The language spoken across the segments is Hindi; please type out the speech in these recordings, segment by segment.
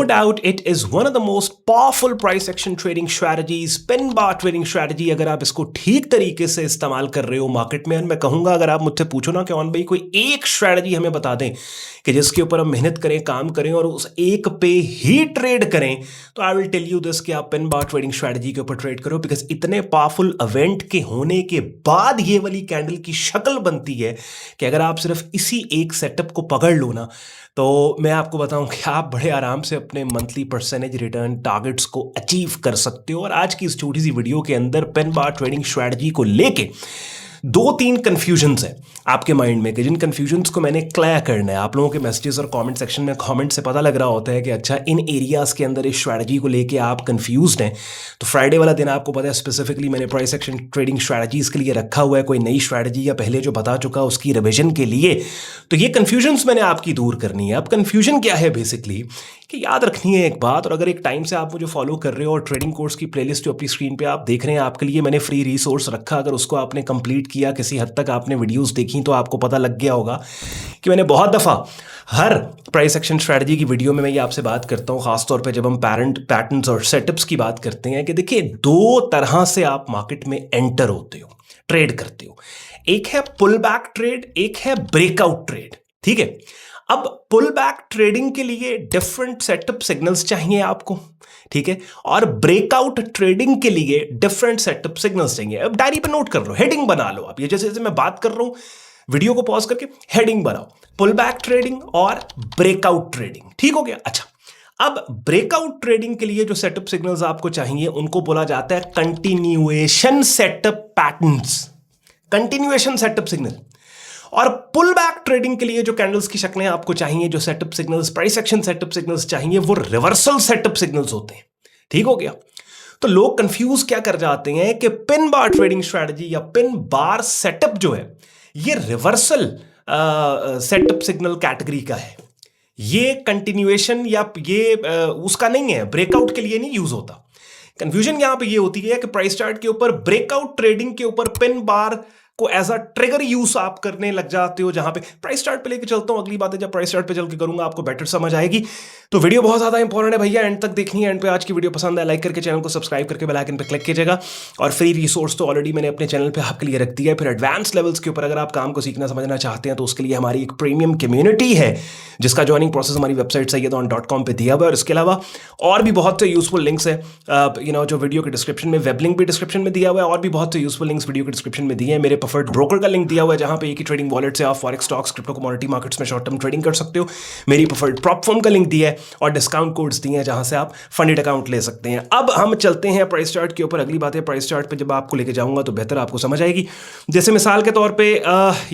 No doubt it is one of the most powerful price action trading strategies, pin bar trading strategy। अगर आप इसको ठीक तरीके से इस्तेमाल कर रहे हो मार्केट में, मैं कहूंगा अगर आप मुझसे पूछो ना कि ऑन भाई कोई एक स्ट्रैटेजी हमें बता दें कि जिसके ऊपर हम मेहनत करें, काम करें और उस एक पे ही ट्रेड करें, तो I will tell you this कि आप पिन बार ट्रेडिंग स्ट्रैटेजी के ऊपर ट्रेड करो। बिकॉज इतने पावरफुल इवेंट के होने के बाद ये वाली कैंडल की शक्ल बनती है कि अगर आप सिर्फ इसी एक सेटअप को पकड़ लो ना, तो मैं आपको बताऊं कि आप बड़े आराम से अपने मंथली परसेंटेज रिटर्न टारगेट्स को अचीव कर सकते हो। और आज की इस छोटी सी वीडियो के अंदर पिन बार ट्रेडिंग स्ट्रैटेजी को लेके 2-3 कंफ्यूजन्स है आपके माइंड में कि जिन कंफ्यूजन्स को मैंने क्लियर करना है। आप लोगों के मैसेजेस और कमेंट सेक्शन में कमेंट से पता लग रहा होता है कि अच्छा इन एरियाज़ के अंदर इस स्ट्रैटेजी को लेके आप कंफ्यूज्ड हैं। तो फ्राइडे वाला दिन आपको पता है स्पेसिफिकली मैंने प्राइस एक्शन ट्रेडिंग स्ट्रैटेजीज के लिए रखा हुआ है, कोई नई स्ट्रैटेजी या पहले जो बता चुका उसकी रिविजन के लिए। तो ये कन्फ्यूजन्स मैंने आपकी दूर करनी है। अब कन्फ्यूजन क्या है बेसिकली कि याद रखनी है एक बात, और अगर एक टाइम से आप मुझे फॉलो कर रहे हो और ट्रेडिंग कोर्स की प्लेलिस्ट जो अपनी स्क्रीन पे आप देख रहे हैं, आपके लिए मैंने फ्री रिसोर्स रखा। अगर उसको आपने कंप्लीट किया, किसी हद तक आपने वीडियोस देखी, तो आपको पता लग गया होगा कि मैंने बहुत दफ़ा हर प्राइस एक्शन स्ट्रैटेजी की वीडियो में मैं ये आपसे बात करता हूँ, खासतौर पे जब हम पैटर्न्स और सेटअप्स की बात करते हैं, कि देखिए 2 तरह से आप मार्केट में एंटर होते हो, ट्रेड करते हो। एक है पुल बैक ट्रेड, एक है ब्रेकआउट ट्रेड। ठीक है, अब पुल बैक ट्रेडिंग के लिए डिफरेंट सेटअप सिग्नल्स चाहिए आपको, ठीक है, और ब्रेकआउट ट्रेडिंग के लिए डिफरेंट सेटअप सिग्नल्स चाहिए। अब डायरी पे नोट कर लो, हेडिंग बना लो आप। ये जैसे जैसे मैं बात कर रहा हूं, वीडियो को पॉज करके हेडिंग बनाओ, पुल बैक ट्रेडिंग और ब्रेकआउट ट्रेडिंग। ठीक हो गया? अच्छा, अब ब्रेकआउट ट्रेडिंग के लिए जो सेटअप सिग्नल्स आपको चाहिए उनको बोला जाता है continuation setup patterns, continuation setup signal. और पुल बैक ट्रेडिंग के लिए जो कैंडल्स की शक्लें आपको चाहिए, जो setup signals, price action setup signals चाहिए, वो रिवर्सल सेटअप सिग्नल्स होते हैं। ठीक हो गया? तो लोग कंफ्यूज क्या कर जाते हैं कि पिन बार ट्रेडिंग स्ट्रैटेजी या पिन बार सेटअप जो है ये रिवर्सल सेटअप सिग्नल कैटेगरी का है, ये कंटिन्यूएशन या ये उसका नहीं है, ब्रेकआउट के लिए नहीं यूज होता। कंफ्यूजन यहां पे ये होती है कि प्राइस चार्ट के ऊपर ब्रेकआउट ट्रेडिंग के ऊपर पिन बार को एज अ ट्रिगर यूज आप करने लग जाते हो, जहां पे प्राइस चार्ट पे लेके चलता हूं। अगली बात है जब प्राइस चार्ट पे चल के करूंगा आपको बेटर समझ आएगी। तो वीडियो बहुत ज्यादा इंपॉर्टेंट है भैया, एंड तक देखनी है। एंड पे आज की वीडियो पसंद है लाइक करके चैनल को सब्सक्राइब करके बेल आइकन पे क्लिक कीजिएगा। और फ्री रिसोर्स तो ऑलरेडी मैंने अपने चैनल पे आपके लिए रख दिया है। फिर एडवांस लेवल्स के ऊपर अगर आप काम को सीखना समझना चाहते हैं तो उसके लिए हमारी एक प्रीमियम कम्युनिटी है जिसका ज्वाइनिंग प्रोसेस हमारी वेबसाइट sayyadon.com पे दिया हुआ है। और इसके अलावा और भी बहुत से यूजफुल लिंक्स है, जो वीडियो के डिस्क्रिप्शन में, वेब लिंक भी डिस्क्रिप्शन में दिया हुआ है, और भी बहुत से यूजफुल लिंक्स वीडियो के डिस्क्रिप्शन में दिए हैं। मेरे प्रेफर्ड ब्रोकर का लिंक दिया हुआ है जहां पे एक ही ट्रेडिंग वॉलेट से आप forex, stocks, crypto, commodity markets में शॉर्ट टर्म ट्रेडिंग कर सकते हो। मेरी प्रेफर्ड प्रॉप फर्म का लिंक दिया है और डिस्काउंट कोड्स दिए हैं जहां से आप फंडेड अकाउंट ले सकते हैं। अब हम चलते हैं प्राइस चार्ट के ऊपर। अगली बात है, प्राइस चार्ट पे जब आपको लेके जाऊंगा तो बेहतर आपको समझ आएगी। जैसे मिसाल के तौर पे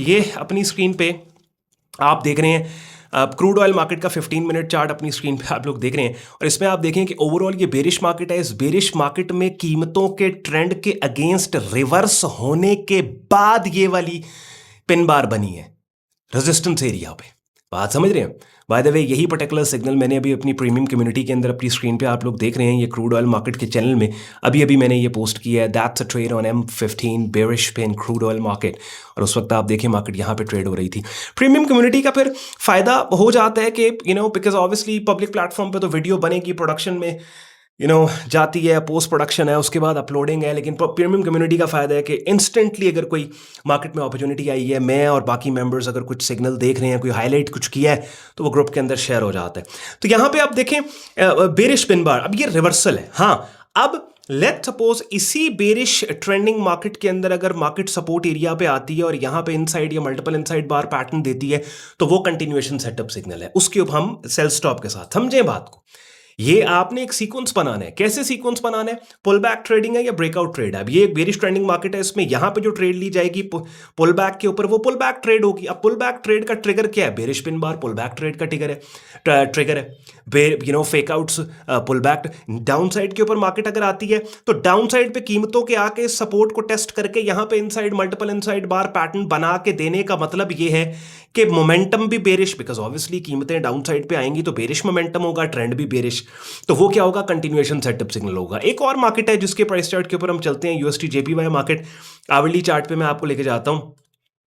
ये अपनी स्क्रीन पे आप देख रहे हैं क्रूड ऑयल मार्केट का 15 मिनट चार्ट अपनी स्क्रीन पे आप लोग देख रहे हैं। और इसमें आप देखें कि ओवरऑल ये बेरिश मार्केट है। इस बेरिश मार्केट में कीमतों के ट्रेंड के अगेंस्ट रिवर्स होने के बाद ये वाली पिन बार बनी है रेजिस्टेंस एरिया पे। बात समझ रहे हैं? बाय द वे, यही पर्टिकुलर सिग्नल मैंने अभी अपनी प्रीमियम कम्युनिटी के अंदर अपनी स्क्रीन पे आप लोग देख रहे हैं, ये क्रूड ऑयल मार्केट के चैनल में अभी मैंने ये पोस्ट किया है, that's a trade on M15 bearish पे इन क्रूड ऑयल मार्केट। और उस वक्त आप देखें मार्केट यहाँ पे ट्रेड हो रही थी। प्रीमियम कम्युनिटी का फिर फायदा हो जाता है कि बिकॉज ऑब्वियसली पब्लिक प्लेटफॉर्म पे तो वीडियो बनेगी, प्रोडक्शन में जाती है, पोस्ट प्रोडक्शन है, उसके बाद अपलोडिंग है। लेकिन प्रीमियम कम्युनिटी का फ़ायदा है कि इंस्टेंटली अगर कोई मार्केट में अपॉर्चुनिटी आई है, मैं और बाकी मेंबर्स अगर कुछ सिग्नल देख रहे हैं, कोई हाईलाइट कुछ किया है, तो वो ग्रुप के अंदर शेयर हो जाता है। तो यहाँ पे आप देखें बेरिश पिन बार, अब ये रिवर्सल है। हाँ, अब लेट सपोज इसी बेरिश ट्रेंडिंग मार्केट के अंदर अगर मार्केट सपोर्ट एरिया पे आती है और यहाँ पे इनसाइड या मल्टीपल इनसाइड बार पैटर्न देती है, तो वो कंटिन्यूएशन सेटअप सिग्नल है। उसके ऊपर हम सेल स्टॉप के साथ समझें बात को। ये आपने एक सीक्वेंस बनाना है। कैसे सीक्वेंस बनाना है? पुल बैक ट्रेडिंग है या ब्रेकआउट ट्रेड है? अब ये एक बेरिश ट्रेंडिंग मार्केट है, इसमें यहां पे जो ट्रेड ली जाएगी पुल बैक के ऊपर, वो पुल बैक ट्रेड होगी। अब पुल बैक ट्रेड का ट्रिगर क्या है? Bearish pin bar pull back trade का ट्रिगर है। Fake outs pull back. Downside के ऊपर मार्केट अगर आती है तो डाउन साइड पे कीमतों के आके सपोर्ट को टेस्ट करके यहां पे इनसाइड मल्टीपल इनसाइड बार पैटर्न बना के देने का मतलब ये है कि मोमेंटम भी बेरिश, बिकॉज ऑब्वियसली कीमतें डाउन साइड पे आएंगी तो बेरिश मोमेंटम होगा, ट्रेंड भी बेरिश। तो वो क्या होगा? कंटिन्यूएशन सेटअप सिग्नल होगा। एक और मार्केट है जिसके प्राइस चार्ट के ऊपर हम चलते हैं, USD JPY market. Hourly chart पे मैं आपको लेके जाता हूं।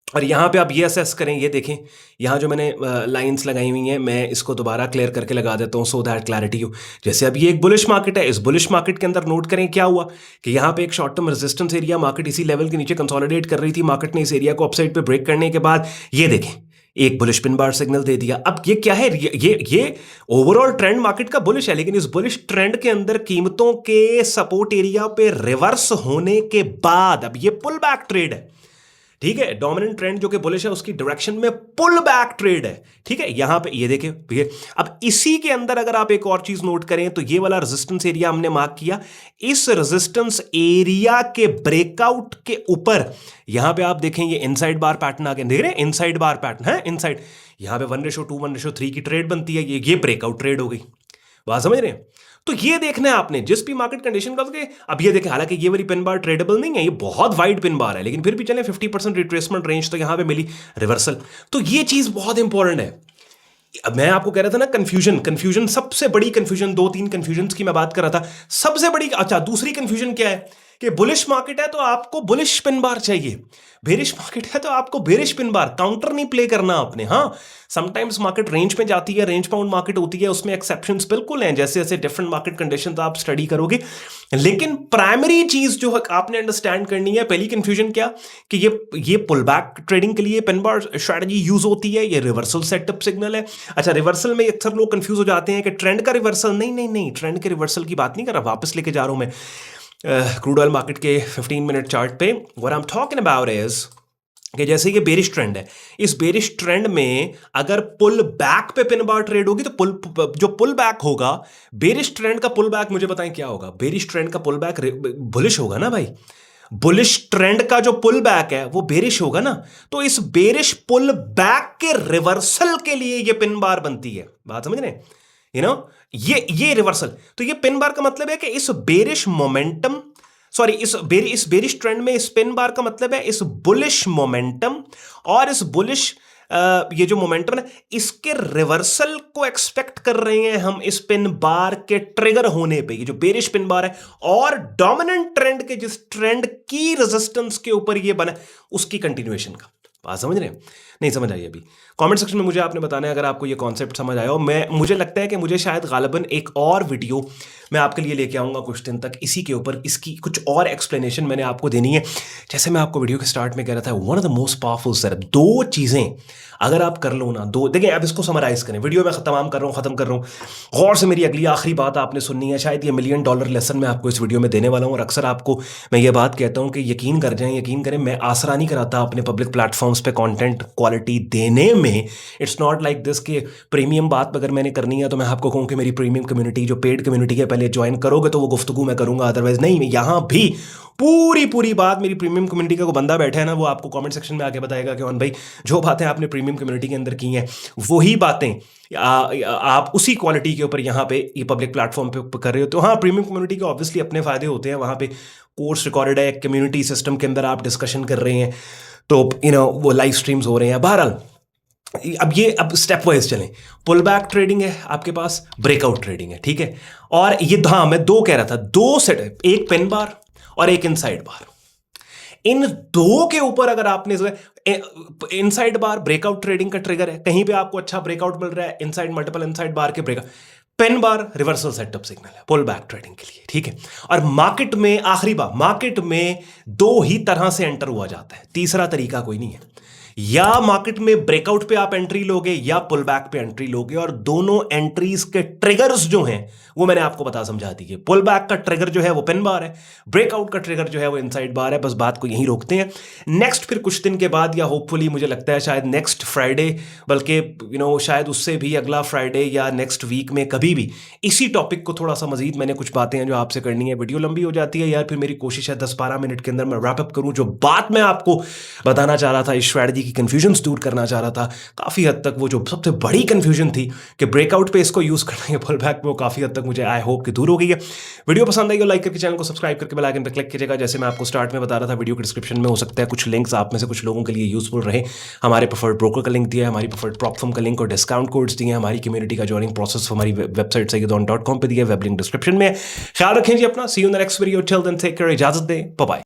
और यहाँ पे आप ये असेस करें, ये देखें यहाँ जो मैंने लाइंस लगाई हुई हैं, मैं इसको दोबारा क्लियर करके लगा देता हूँ सो दैट क्लैरिटी हो। जैसे अब ये एक बुलिश मार्केट है, इस बुलिश मार्केट के अंदर नोट करें क्या हुआ कि यहाँ पे एक short term resistance area, market इसी लेवल के नीचे कंसोलिडेट कर रही थी, मार्केट ने इस एरिया को अपसाइड पे ब्रेक करने के बाद ये देखें एक बुलिश पिन बार सिग्नल दे दिया। अब ये क्या है, ये ओवरऑल ट्रेंड मार्केट का बुलिश है, लेकिन इस बुलिश ट्रेंड के अंदर कीमतों के सपोर्ट एरिया पे रिवर्स होने के बाद अब ये पुल बैक ट्रेड है, ठीक है। डोमिनेंट ट्रेंड जो कि बुलिश है उसकी डायरेक्शन में पुल बैक ट्रेड है, ठीक है। यहां पे ये देखें ये, अब इसी के अंदर अगर आप एक और चीज नोट करें तो ये वाला रेजिस्टेंस एरिया हमने मार्क किया, इस रेजिस्टेंस एरिया के ब्रेकआउट के ऊपर यहां पे आप देखें ये इनसाइड बार पैटर्न आ गया, देख रहे हैं इनसाइड बार पैटर्न है, इनसाइड यहां पे 1:2 1:3 की ट्रेड बनती है, ये ब्रेकआउट ट्रेड हो गई, बात समझ रहे हैं। तो ये देखना है आपने जिस भी मार्केट कंडीशन का। अब ये देखें, हालांकि ये वाली पिन बार ट्रेडेबल नहीं है, ये बहुत वाइड पिन बार है, लेकिन फिर भी चले 50% रिट्रेसमेंट रेंज तो यहां पे मिली, रिवर्सल। तो ये चीज बहुत इंपॉर्टेंट है। अब मैं आपको कह रहा था ना कंफ्यूजन सबसे बड़ी कंफ्यूजन, 2-3 कंफ्यूजन की मैं बात कर रहा था, सबसे बड़ी। अच्छा, दूसरी कंफ्यूजन क्या है कि बुलिश मार्केट है तो आपको बुलिश पिन बार चाहिए, बेरिश मार्केट है तो आपको बेरिश पिन बार, काउंटर नहीं प्ले करना आपने। हाँ, समटाइम्स मार्केट रेंज में जाती है, रेंज बाउंड मार्केट होती है, उसमें एक्सेप्शंस बिल्कुल हैं, जैसे जैसे डिफरेंट मार्केट कंडीशन आप स्टडी करोगे। लेकिन प्राइमरी चीज जो आपने अंडरस्टैंड करनी है, पहली कंफ्यूजन क्या कि ये पुल बैक ट्रेडिंग के लिए पिन बार स्ट्रेटजी यूज होती है, ये रिवर्सल सेटअप सिग्नल है। अच्छा, रिवर्सल में अक्सर लोग कंफ्यूज हो जाते हैं कि ट्रेंड का रिवर्सल, नहीं, ट्रेंड के रिवर्सल की बात नहीं कर रहा, वापस लेके जा रहा हूं मैं क्रूड ऑयल मार्केट के 15 मिनट चार्ट पे। What I am talking about is कि जैसे ये बेरिश ट्रेंड है, इस बेरिश ट्रेंड में अगर पुल बैक पे पिन बार ट्रेड होगी तो जो पुल बैक होगा, बेरिश ट्रेंड का पुल बैक, मुझे बताएं क्या होगा, बेरिश ट्रेंड का पुल बैक बुलिश होगा ना भाई। बुलिश ट्रेंड का जो पुल बैक है वो बेरिश होगा ना, तो इस बेरिश पुल बैक के रिवर्सल के लिए ये पिन बार बनती है, बात समझ रहे हैं, ये रिवर्सल। तो ये पिन बार का मतलब है कि इस बेरिश मोमेंटम, सॉरी इस बेरिश ट्रेंड में इस पिन बार का मतलब है इस बुलिश मोमेंटम, और इस बुलिश ये जो मोमेंटम है इसके रिवर्सल को एक्सपेक्ट कर रहे हैं हम इस पिन बार के ट्रिगर होने पे। ये जो बेरिश पिन बार है और डोमिनेंट ट्रेंड के जिस ट्रेंड की रेजिस्टेंस के ऊपर ये बना उसकी कंटिन्यूएशन का, बात समझ रहे हैं, नहीं समझ आई अभी? कमेंट सेक्शन में मुझे आपने बताना है अगर आपको ये कॉन्सेप्ट समझ आया हो। मुझे लगता है कि मुझे शायद गालिबन एक और वीडियो मैं आपके लिए लेके आऊँगा कुछ दिन तक, इसी के ऊपर इसकी कुछ और एक्सप्लेनेशन मैंने आपको देनी है। जैसे मैं आपको वीडियो के स्टार्ट में कह रहा था, one of the most powerful setup, 2 चीज़ें अगर आप कर लो ना, देखिए अब इसको समराइज करें, वीडियो में ख़त्म कर रहा हूँ। गौर से मेरी अगली आखिरी बात आपने सुननी है, शायद ये $1 मिलियन लेसन मैं आपको इस वीडियो में देने वाला हूँ। और अक्सर आपको मैं ये बात कहता हूँ कि यकीन करें, मैं आसरा नहीं कराता अपने पब्लिक प्लेटफॉर्म्स पे कंटेंट क्वालिटी देने में। इट्स नॉट लाइक दिस कि प्रीमियम बात अगर मैंने करनी है तो मैं आपको कहूँ कि मेरी प्रीमियम कम्युनिटी जो पेड कम्युनिटी है पहले ज्वाइन करोगे तो वो गुफ्तगू मैं करूँगा, अदरवाइज नहीं। यहाँ भी पूरी बात मेरी प्रीमियम कम्युनिटी का कोई बंदा बैठा है ना, वो आपको कमेंट सेक्शन में आके बताएगा कि भाई जो बातें आपने प्रीमियम कम्युनिटी के अंदर की हैं वही बातें आप उसी क्वालिटी के ऊपर यहाँ पे ये पब्लिक प्लेटफॉर्म पे कर रहे हो। तो हाँ, प्रीमियम कम्युनिटी के ऑब्वियसली अपने फायदे होते हैं, वहाँ पे कोर्स रिकॉर्डेड है, कम्युनिटी सिस्टम के अंदर आप डिस्कशन कर रहे हैं, तो वो लाइव स्ट्रीम्स हो रहे हैं। बहरहाल अब स्टेप वाइज चलें। पुल बैक ट्रेडिंग है आपके पास, ब्रेकआउट ट्रेडिंग है, ठीक है। और ये हाँ मैं 2 कह रहा था, 2 सेट है, एक पेन बार और एक इनसाइड बार। इन 2 के ऊपर अगर आपने इनसाइड बार ब्रेकआउट ट्रेडिंग का ट्रिगर है, कहीं पे आपको अच्छा ब्रेकआउट मिल रहा है, इनसाइड मल्टीपल इनसाइड बार के ब्रेकआउट, पेन बार रिवर्सल सेटअप सिग्नल है पुल बैक ट्रेडिंग के लिए, ठीक है। और मार्केट में आखिरी बार, मार्केट में 2 ही तरह से एंटर हुआ जाता है, तीसरा तरीका कोई नहीं है। या मार्केट में ब्रेकआउट पे आप एंट्री लोगे या पुल बैक पे एंट्री लोगे, और दोनों एंट्रीज के ट्रिगर्स जो हैं वो मैंने आपको समझा दी है। पुल बैक का ट्रिगर जो है वो पेन बार है, ब्रेकआउट का ट्रिगर जो है वो इनसाइड बार है। बस बात को यहीं रोकते हैं। नेक्स्ट फिर कुछ दिन के बाद, या होपफुली मुझे लगता है शायद नेक्स्ट फ्राइडे, बल्कि शायद उससे भी अगला फ्राइडे या नेक्स्ट वीक में कभी भी इसी टॉपिक को थोड़ा सा मजीद मैंने कुछ बातें हैं जो आपसे करनी है। वीडियो लंबी हो जाती है यार, फिर मेरी कोशिश है 10-12 मिनट के अंदर मैं रैप अप करूं। जो बात मैं आपको बताना चाह रहा था, इस स्ट्रैटेजी की कंफ्यूजन दूर करना चाह रहा था, काफ़ी हद तक वो जो सबसे बड़ी कंफ्यूजन थी कि ब्रेकआउट पे इसको यूज़ करना है पुल बैक पे, वो काफ़ी हद तक मुझे आई होप कि दूर हो गई है। वीडियो पसंद आई हो लाइक करके चैनल को सब्सक्राइब करके बेल आइकन पर क्लिक कीजिएगा। जैसे मैं आपको स्टार्ट में बता रहा था, वीडियो के डिस्क्रिप्शन में हो सकता है कुछ लिंक्स आप में से कुछ लोगों के लिए यूजफुल रहे। हमारे प्रेफर्ड ब्रोकर का लिंक दिया है, हमारी प्रेफर्ड प्लेटफॉर्म का लिंक और डिस्काउंट कोड्स दिए हैं, हमारी कम्युनिटी का ज्वाइनिंग प्रोसेस हमारी वेबसाइट sayyidon.com पे दिया है, वेब लिंक डिस्क्रिप्शन में। ख्याल रखें जी अपना। See you in the next video, till then take care, इजाजत दें, बाय बाय।